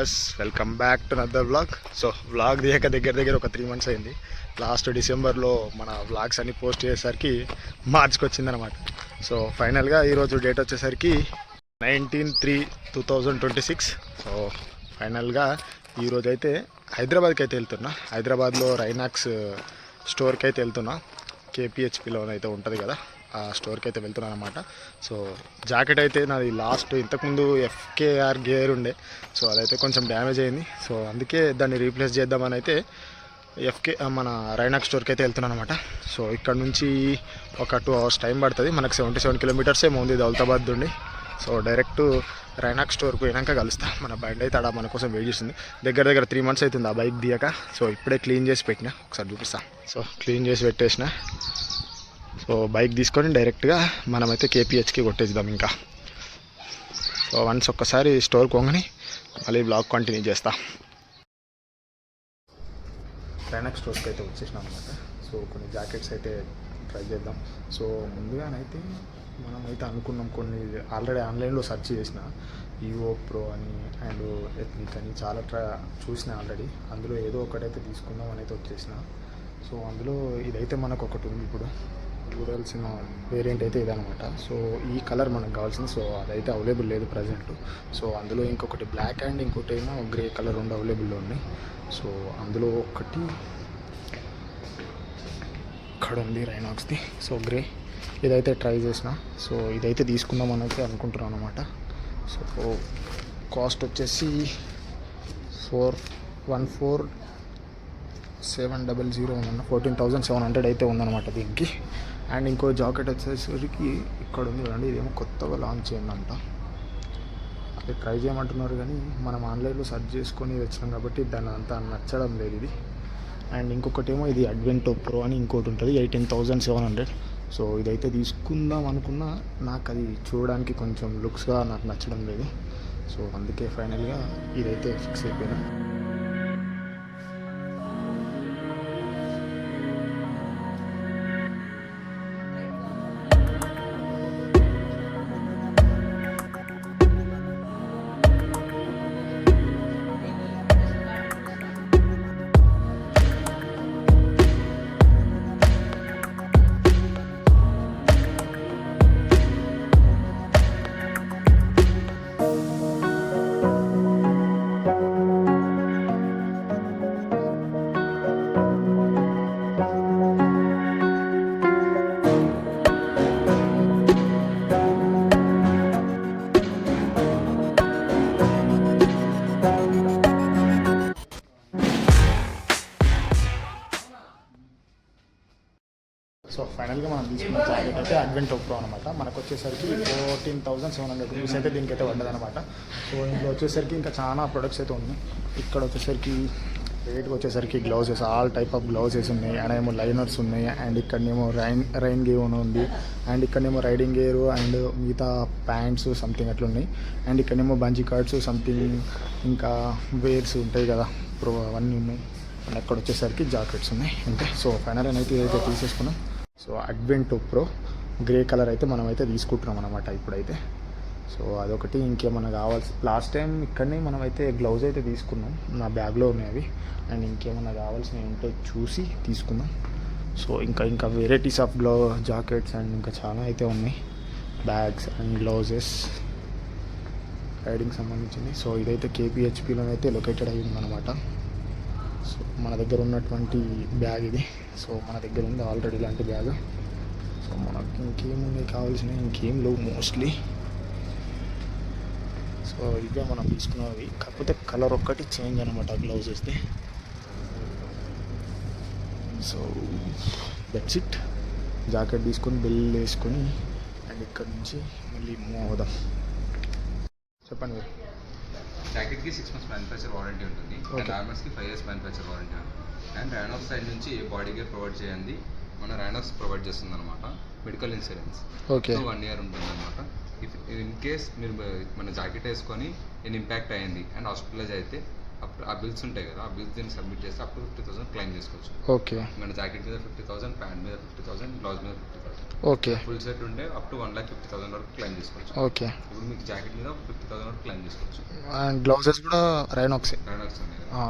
Viewers, welcome back to another vlog. So vlog తీయక దగ్గర ఒక 3 months అయింది. లాస్ట్ డిసెంబర్లో మన వ్లాగ్స్ అన్ని పోస్ట్ చేసేసరికి మార్చ్కి వచ్చిందనమాట. సో ఫైనల్గా ఈరోజు డేట్ వచ్చేసరికి 19/3/2026. సో ఫైనల్గా ఈరోజు అయితే హైదరాబాద్కి అయితే వెళ్తున్నా. హైదరాబాద్లో రైనాక్స్ స్టోర్కి అయితే వెళ్తున్నా. కేపీహెచ్పిలోనైతే ఉంటుంది కదా, ఆ స్టోర్కి అయితే వెళ్తున్నాను అనమాట. సో జాకెట్ అయితే నాది లాస్ట్ ఇంతకుముందు ఎఫ్కేఆర్ గేర్ ఉండే, సో అదైతే కొంచెం డ్యామేజ్ అయింది. సో అందుకే దాన్ని రీప్లేస్ చేద్దామని అయితే మన రైనాక్ స్టోర్కి అయితే వెళ్తున్నాను అనమాట. సో ఇక్కడ నుంచి ఒక 2 hours టైం పడుతుంది. మనకు 77 kilometers ఏమో ఉంది దౌలతాబాద్ నుండి. సో డైరెక్ట్ రైనాక్ స్టోర్కి పోయినాక కలుస్తా. మన బండి అయితే అక్కడ మన కోసం వెయిట్ చేస్తుంది. దగ్గర 3 months అవుతుంది ఆ బైక్ దియక. సో ఇప్పుడే క్లీన్ చేసి పెట్టినా, ఒకసారి చూపిస్తా. సో క్లీన్ చేసి పెట్టేసిన. సో బైక్ తీసుకొని డైరెక్ట్గా మనమైతే కేపీహెచ్కి కొట్టేద్దాం ఇంకా. సో వన్స్ ఒక్కసారి స్టోర్ పోగానే మళ్ళీ బ్లాగ్ కంటిన్యూ చేస్తా. రైనాక్ స్టోర్కి అయితే వచ్చేసినాం అనమాట. సో కొన్ని జాకెట్స్ అయితే ట్రై చేద్దాం. సో ముందుగానైతే మనమైతే అనుకున్నాం, కొన్ని ఆల్రెడీ ఆన్లైన్లో సెర్చ్ చేసిన, ఈవో ప్రో అని అండ్ ఎథ్నిక్ అని చాలా చూసిన ఆల్రెడీ. అందులో ఏదో ఒకటైతే తీసుకుందాం అని అయితే వచ్చేసిన. సో అందులో ఇదైతే మనకు ఒకటి ఉంది, ఇప్పుడు చూడాల్సిన వేరియంట్ అయితే ఇదనమాట. సో ఈ కలర్ మనకు కావాల్సింది. సో అదైతే అవైలబుల్ లేదు ప్రజెంట్. సో అందులో ఇంకొకటి బ్లాక్ అండ్ ఇంకోటి ఏమో గ్రే కలర్ రెండు అవైలబుల్లో ఉన్నాయి. సో అందులో ఒకటి ఇక్కడ ఉంది రైనాక్స్ది. సో గ్రే ఇదైతే ట్రై చేసిన. సో ఇదైతే తీసుకుందాం అని అయితే అనుకుంటున్నాను అనమాట. సో కాస్ట్ వచ్చేసి 14,700 ఉందన్న, 14,700 అయితే ఉందన్నమాట దీనికి. అండ్ ఇంకో జాకెట్ వచ్చేసరికి ఇక్కడ ఉంది కదండి, ఇదేమో కొత్తగా లాంచ్ అయిందంట. అది ట్రై చేయమంటున్నారు కానీ మనం ఆన్లైన్లో సెర్చ్ చేసుకొని వచ్చినాం కాబట్టి దాని అంతా నచ్చడం లేదు ఇది. అండ్ ఇంకొకటి ఏమో ఇది అడ్వెంటో ప్రో అని ఇంకోటి ఉంటుంది, 18,700. సో ఇదైతే తీసుకుందాం అనుకున్నా, నాకు అది చూడడానికి కొంచెం లుక్స్గా నాకు నచ్చడం లేదు. సో అందుకే ఫైనల్గా ఇదైతే ఫిక్స్ అయిపోయినా. సో ఫైనల్గా మనం తీసుకున్న జాకెట్ అయితే అడ్వెంటో ప్రో అనమాట. మనకు వచ్చేసరికి 14,700 రూపీస్ అయితే దీనికైతే పడ్డదనమాట. సో ఇంట్లో వచ్చేసరికి ఇంకా చాలా ప్రొడక్ట్స్ అయితే ఉన్నాయి. ఇక్కడ వచ్చేసరికి రేట్కి వచ్చేసరికి gloves, all type of gloves ఉన్నాయి. అక్కడేమో లైనర్స్ ఉన్నాయి. అండ్ ఇక్కడనేమో రైన్ గేర్ ఉంది. అండ్ ఇక్కడనేమో రైడింగ్ గేర్ అండ్ మిగతా ప్యాంట్స్ సంథింగ్ అట్లా ఉన్నాయి. అండ్ ఇక్కడనేమో బంజీ కార్డ్స్ సంథింగ్, ఇంకా వేర్స్ ఉంటాయి కదా ప్రో, అవన్నీ ఉన్నాయి. అండ్ అక్కడ వచ్చేసరికి జాకెట్స్ ఉన్నాయి అంతే. సో ఫైనల్ అయితే ఇదైతే తీసేసుకున్నాం. సో అడ్వెంటో ప్రో గ్రే కలర్ అయితే మనమైతే తీసుకుంటున్నాం అనమాట ఇప్పుడైతే. సో అదొకటి. ఇంకేమన్నా కావాల్సి, లాస్ట్ టైం ఇక్కడనే మనమైతే గ్లౌజ్ అయితే తీసుకున్నాం, నా బ్యాగ్లో ఉన్నాయి అవి. అండ్ ఇంకేమన్నా కావాల్సిన ఏంటో చూసి తీసుకుందాం. సో ఇంకా వెరైటీస్ ఆఫ్ జాకెట్స్ అండ్ ఇంకా చాలా అయితే ఉన్నాయి, బ్యాగ్స్ అండ్ గ్లౌజెస్ రైడింగ్ సంబంధించింది. సో ఇదైతే కేపీహెచ్పిలోనైతే లొకేటెడ్ అయ్యి ఉందన్నమాట. సో మన దగ్గర ఉన్నటువంటి బ్యాగ్ ఇది. సో మన దగ్గర ఉంది ఆల్రెడీ ఇలాంటి బ్యాగ్. సో మనకు ఇంకేమున్నాయి కావాల్సినవి, ఇంకేం లేవు మోస్ట్లీ. సో ఇవే మనం తీసుకున్నవి, కాకపోతే కలర్ ఒక్కటి చేంజ్ అనమాట గ్లౌజెస్ది. So that's it. జాకెట్ తీసుకొని బిల్ వేసుకొని అండ్ ఇక్కడ నుంచి మళ్ళీ మూవ్ అవుదాం. చెప్పండి మీరు. జాకెట్కి 6 months మ్యానుఫ్యాక్చర్ వారంటీ ఉంటుంది. అండ్ ఆర్మర్స్కి 5 years మ్యానుఫ్యాక్చర్ వారంటీ ఉంటుంది. అండ్ రైనాక్స్ సైడ్ నుంచి బాడీ గేర్ ప్రొవైడ్ చేయండి, మన రైనాక్స్ ప్రొవైడ్ చేస్తుంది అనమాట. మెడికల్ ఇన్సూరెన్స్ ఓకే 1 year ఉంటుంది అనమాట. ఇఫ్ ఇన్ కేస్ మీరు మన జాకెట్ వేసుకొని నేను ఇంపాక్ట్ అయ్యింది అండ్ హాస్పిటలైజ్ అయితే, అప్పుడు ఆ బిల్స్ ఉంటాయి కదా, ఆ బిల్స్ దీన్ని సబ్మిట్ చేస్తే అప్పుడు 50,000 క్లెయిమ్ చేసుకోవచ్చు. ఓకే మన జాకెట్ మీద 50,000, ప్యాంట్ మీద 50,000, బ్లౌజ్ మీద 50,000. ఓకే ఫుల్ సెట్ ఉంటే అప్ టు 1,50,000 వరకు క్లెయిమ్ చేసుకోవచ్చు. ఓకే. ఇప్పుడు మీకు జాకెట్ మీద 50,000 వరకు క్లెయిమ్ చేసుకోవచ్చు. అండ్ గ్లౌజెస్ కూడా రైనాక్సే. రైనాక్స్ ఉన్నాయి కదా.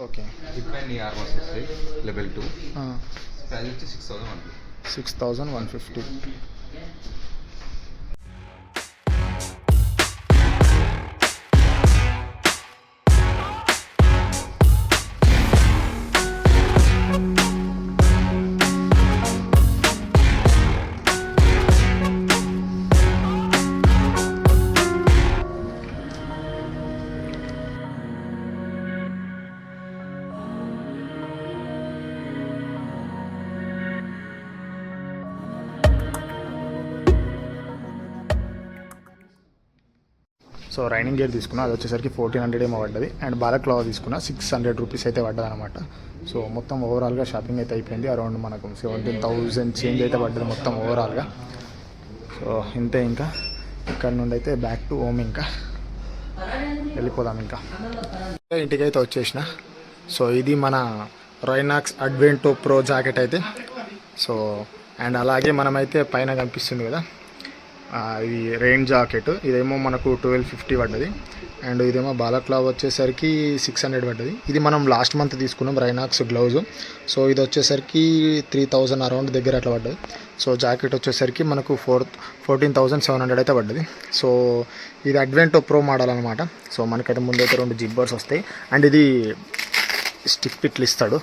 ఓకే. హిప్ అండ్ నీ ఆర్మర్స్ వస్తాయి లెవెల్ 2. ప్రైస్ వచ్చి 6,150. 6,150. సో రైనింగ్ గేర్ తీసుకున్నా, అది వచ్చేసరికి 1,400 ఏమో పడ్డది. అండ్ బాలక్లావ తీసుకున్నా 600 రూపీస్ అయితే పడ్డది అనమాట. సో మొత్తం ఓవరాల్గా షాపింగ్ అయితే అయిపోయింది. అరౌండ్ మనకు 17,000 చేంజ్ అయితే పడ్డది మొత్తం ఓవరాల్గా. సో ఇంతే. ఇంకా ఇక్కడ నుండి అయితే బ్యాక్ టు హోమ్. ఇంకా వెళ్ళిపోదాం. ఇంకా ఇంటికైతే వచ్చేసిన. సో ఇది మన రైనాక్స్ అడ్వెంటో ప్రో జాకెట్ అయితే. సో అండ్ అలాగే మనమైతే పైన కనిపిస్తుంది కదా, ఇది రెయిన్ జాకెట్. ఇదేమో మనకు 1,250 పడ్డది. అండ్ ఇదేమో బాలక్లావ్ వచ్చేసరికి 600 పడ్డది. ఇది మనం లాస్ట్ మంత్ తీసుకున్నాం రైనాక్స్ గ్లౌజ్. సో ఇది వచ్చేసరికి 3,000 అరౌండ్ దగ్గర అట్లా పడ్డది. సో జాకెట్ వచ్చేసరికి మనకు 14,700 అయితే పడ్డది. సో ఇది అడ్వెంటో ప్రో మోడల్ అనమాట. సో మనకైతే ముందైతే 2 జిబ్బర్స్ వస్తాయి. అండ్ ఇది స్టిక్ పిట్లు ఇస్తాడు.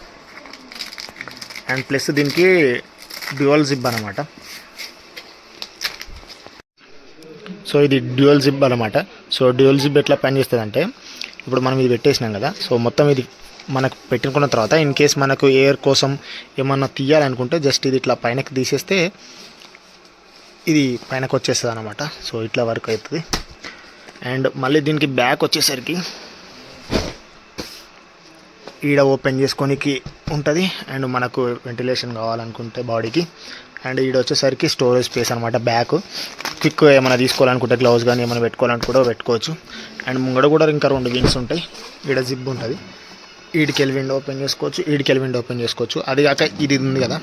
అండ్ ప్లస్ దీనికి డ్యూయల్ జిప్ అనమాట. సో ఇది డ్యూయల్ జిప్ అనమాట. సో డ్యూయల్ జిప్ ఎట్లా పనిచేస్తుంది అంటే, ఇప్పుడు మనం ఇది పెట్టేసినాం కదా, సో మొత్తం ఇది మనకు పెట్టుకున్న తర్వాత ఇన్ కేస్ మనకు ఎయిర్ కోసం ఏమన్నా తీయాలనుకుంటే జస్ట్ ఇది ఇట్లా పైనకి తీసేస్తే ఇది పైనకు వచ్చేస్తుంది అనమాట. సో ఇట్లా వర్క్ అవుతుంది. అండ్ మళ్ళీ దీనికి బ్యాక్ వచ్చేసరికి ఈడ ఓపెన్ చేసుకోనికి ఉంటుంది. అండ్ మనకు వెంటిలేషన్ కావాలనుకుంటే బాడీకి. అండ్ ఈడ వచ్చేసరికి స్టోరేజ్ స్పేస్ అనమాట. బ్యాక్ క్విక్ ఏమైనా తీసుకోవాలనుకుంటే గ్లౌజ్ కానీ ఏమైనా పెట్టుకోవాలనుకుంటే పెట్టుకోవచ్చు. అండ్ ముంగడ కూడా ఇంకా 2 వింగ్స్ ఉంటాయి. ఈడ జిప్ ఉంటుంది. ఈడికెళ్ళి విండో ఓపెన్ చేసుకోవచ్చు, ఈడికెళ్ళి విండో ఓపెన్ చేసుకోవచ్చు. అది కాక ఇది ఉంది కదా,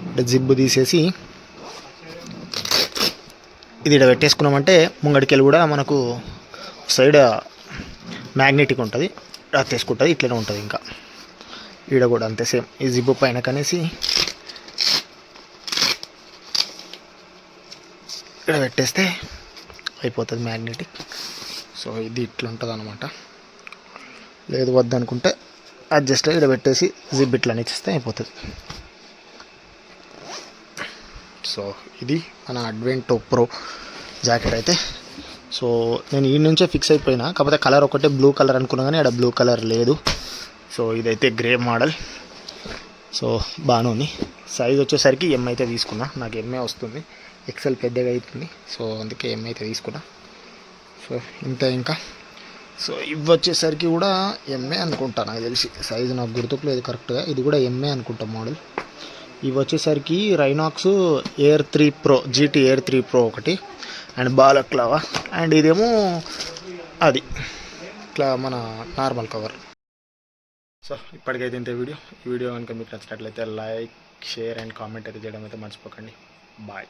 ఇక్కడ జిప్ తీసేసి ఇది ఇక్కడ పెట్టేసుకున్నామంటే ముంగడికెళ్ళి కూడా మనకు సైడ్ మ్యాగ్నెటిక్ ఉంటుంది, తీసుకుంటుంది. ఇట్లనే ఉంటుంది. ఇంకా ఈడ కూడా అంతే సేమ్. ఈ జిప్ పైన కనేసి ఇక్కడ పెట్టేస్తే అయిపోతుంది మ్యాగ్నెటిక్. సో ఇది ఇట్లా ఉంటుంది అనమాట. లేదు వద్దనుకుంటే అడ్జస్ట్ ఇక్కడ పెట్టేసి జిప్ ఇట్లా ఇచ్చేస్తే అయిపోతుంది. సో ఇది మన అడ్వెంటో ప్రో జాకెట్ అయితే. సో నేను ఈ నుంచే ఫిక్స్ అయిపోయినా, కాకపోతే కలర్ ఒకటే బ్లూ కలర్ అనుకున్నా కానీ అక్కడ బ్లూ కలర్ లేదు. సో ఇదైతే గ్రే మోడల్. సో బాగానే ఉంది. సైజ్ వచ్చేసరికి ఎం అయితే తీసుకున్నా. నాకు ఎంఏ వస్తుంది, ఎక్సెల్ పెద్దగా అవుతుంది. సో అందుకే ఎం అయితే తీసుకున్నా. సో ఇంత. ఇంకా సో ఇవి వచ్చేసరికి కూడా ఎంఏ అనుకుంటా, నాకు తెలిసి సైజు నాకు గుర్తుకు లేదు కరెక్ట్గా. ఇది కూడా ఎంఏ అనుకుంటా మోడల్. ఇవి వచ్చేసరికి Rynox air 3 pro, GT air 3 pro ఒకటి. And balaclava. అండ్ ఇదేమో అది ఇట్లా మన నార్మల్ కవర్. సో ఇప్పటికైతే ఇంతే వీడియో. ఈ వీడియో కనుక మీకు నచ్చినట్లయితే లైక్, షేర్ అండ్ కామెంట్ అయితే చేయడం అయితే మర్చిపోకండి. బాయ్.